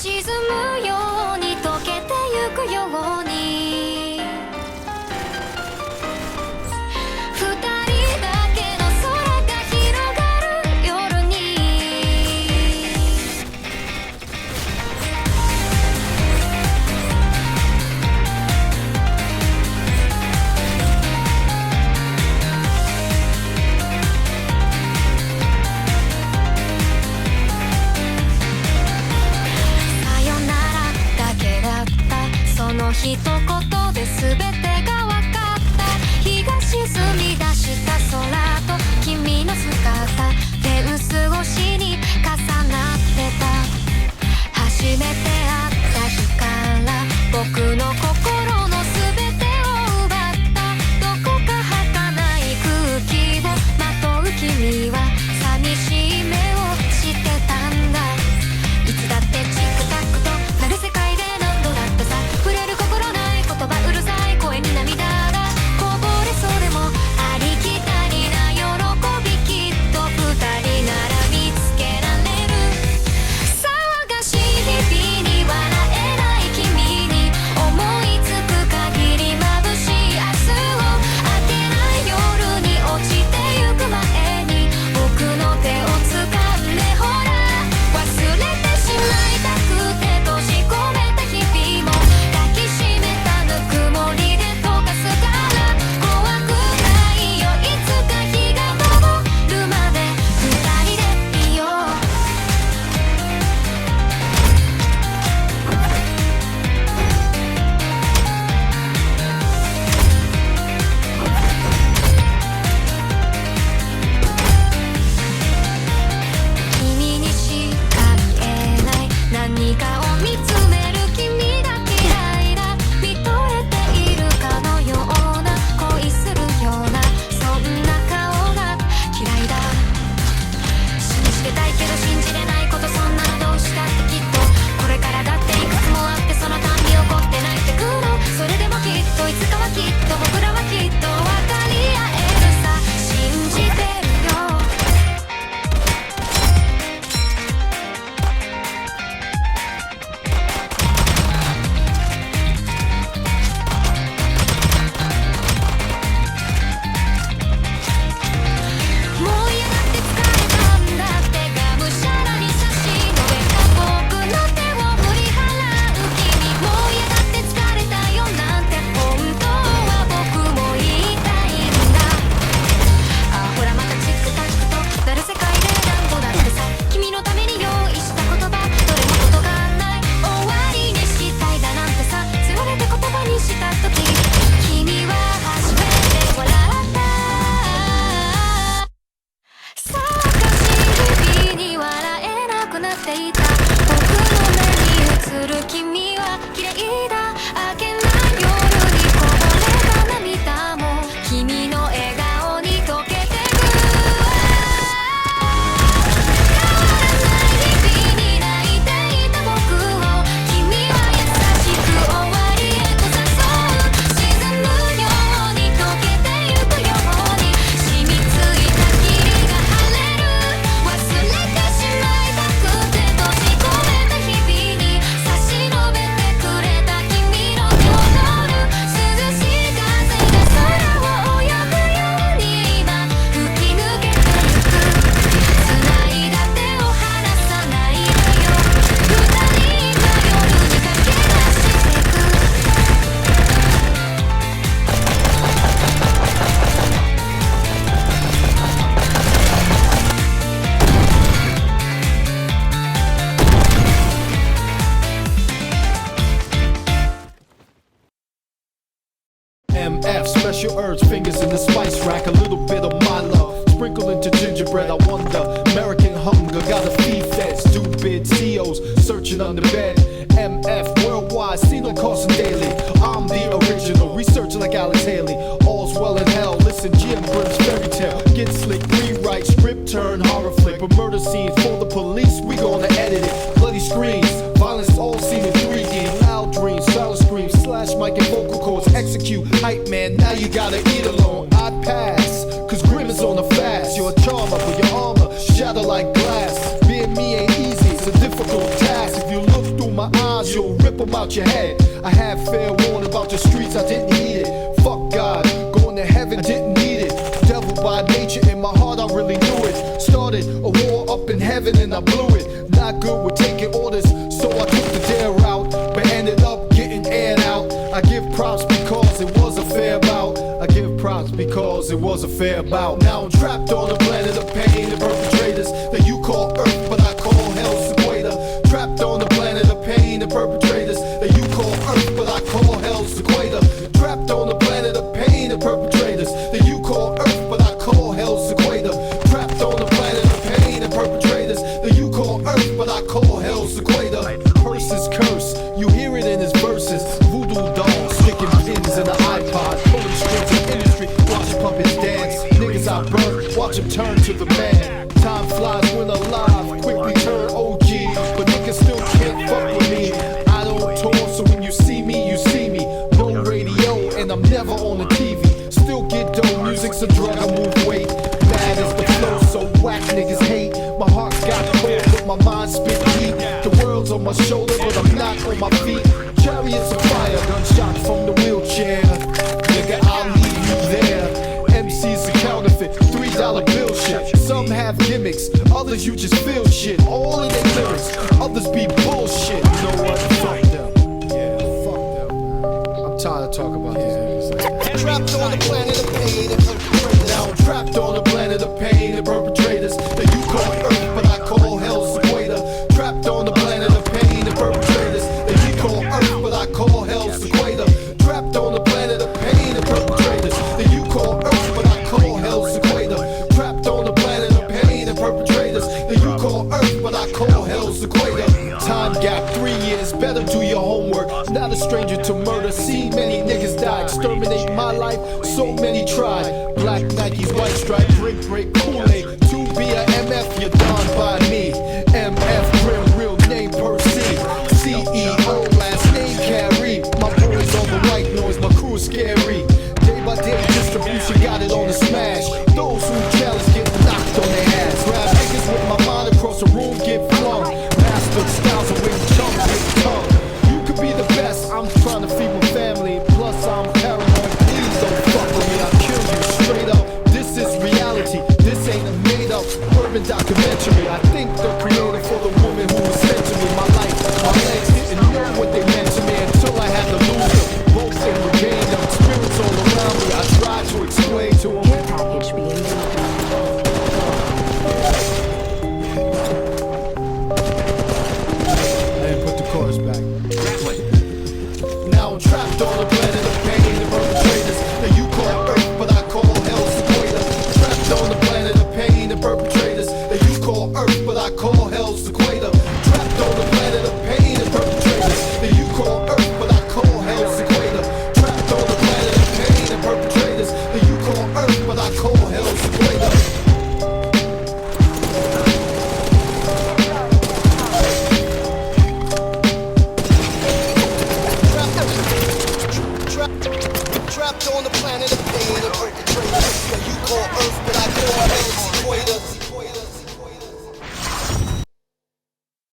沈むように溶けてゆくように二人だけの空が広がる夜にさよならだけだったその一言で全てが分かった日が沈み出した空と君の姿フェンス越しに重なってた初めて会った日から僕の心の全てを奪ったどこか儚い空気をまとう君は寂しい目をしてたんだいつだってチックタックとなる世界で何度だってさ触れる心ない言葉うるさい声に涙がこぼれそうでもありきたりな喜びきっと二人なら見つけられる騒がしい日々に笑えない君に思いつく限り眩しい明日を明けない夜に落ちてゆく前に僕の手を掴んでほら忘れてしまいたくて閉じ込めた日々も抱きしめたぬくもりで溶かすから怖くないよいつか日が昇るまで二人でいよう君にしか見えない何かを見つめる君が嫌いだ見とれているかのような恋するようなそんな顔が嫌いだ信じてたいけど信じれないことそんなのどうしたってきっとこれからだっていくつもあってそのたんび起こって泣いてくのそれでもきっといつかはきっと僕らはきっと分かり合えるさ信じてるよもう嫌だって疲れたんだってがむしゃらに差し伸べた僕の手を振り払う君もう嫌だって疲れたよなんて本当は僕も言いたいんだあほらまたチックタックとなる世界で何度だってさ君のために用意した言葉どれもことがない終わりにしたいだなんてさつられて言葉にした時君は初めて笑った騒がしい日々に笑えなくなっていた僕の目に映る君は綺麗だ明けない夜にこぼれた涙も君の笑顔に溶けてく変わらない日々に泣いていた僕を君は優しく終わりへと誘う沈むように溶けてゆくように染みついた霧が晴れる忘れてしまいたくて閉じ込めた日々に差し伸べてくれた君の手を取る涼しい風が空を泳ぐように今吹き抜けてゆく繋いだ手を離さないでよ二人が夜に駆け出してくMF, special herbs, fingers in the spice rack. A little bit of my love, sprinkle into gingerbread. I wonder, American hunger, gotta feed that stupid COs searching under bed. MF, worldwide, seen on Carson Daily. I'm the original, research like Alex Haley. All's well in hell, listen, Jim Brim's fairy tale. Get slick, rewrite, script turn, horror flick. But murder scenes for the police, we gonna edit it. Bloody screams, violence all seen in 3D. Loud dreams, silent screams, slash mic and vocal cords. Execute, hype man, now you gotta eat alone. I pass, cause grim is on the fast. You're a charmer, but your armor shatter like glass. Being me ain't easy, it's a difficult task. If you look through my my eyes, you'll rip them out your head. I had fair warning about the streets, I didn't heed it. Fuck God, going to heaven, didn't need it. Devil by nature, in my heart I really knew it. Started a war up in heaven and I blew it. Not good with taking orders, so I took the dare route, but ended up getting aired out. I give props because it was a fair bout. I give props because it was a fair bout. Now I'm trapped on the planet of pain and perpetrators that you call Earth, but I call hell's equator. Trapped on the planet of pain and perpetrators that you call Earth, but I call hell's equator. Trapped on the planet of pain and perpetrators that you call Earth, but I call hell's equator. Trapped on the planet of pain and perpetrators that you call Earth, but I call hell's equator. Curse is curse, you hear it in his verses. Voodoo dolls sticking pins in the iPod, pulling strings in industry, watch puppets dance. Niggas I burn, watch them turn to the man. Time flies when alive, quickly turn OG, but niggas still can't fuck with me. I don't tour, so when you see me, you see me. No radio, and I'm never on the TV. Still get dope, music's a drug, I move weight. Bad is the flow, so whack niggas hate. My heart's got cold, but my mind spit heat. The world's on my shoulder, but I'm not on my feet. Chariots of fire, gunshots from the wheelchair. Nigga, I'll leave you there. MC's a counterfeit, $3 bill shit. Some have gimmicks, others you just feel shit. All in their lyrics, others be bullshit. You know what? Fuck them. Yeah, fuck them. I'm tired of talking about these niggas like that. Trapped on the planet of pain and perpetrators. Now I'm trapped on the planet of pain and perpetrators that you call Earth, but I call hell's equator. Trapped on the planet of pain and perpetrators that you call Earth, but I call hell's equator. Trapped on the planet of pain and perpetrators that you call Earth, but I call hell's equator. Trapped on the planet of pain and perpetrators that you call Earth, but I call hell's equator. Time gap 3 years, better do your homework. Not a stranger to murder, see many niggas die. Exterminate my life, so many tried. Black Nikes, white stripe, drink break, Kool-Aid. 2 be a MF, you're done by me.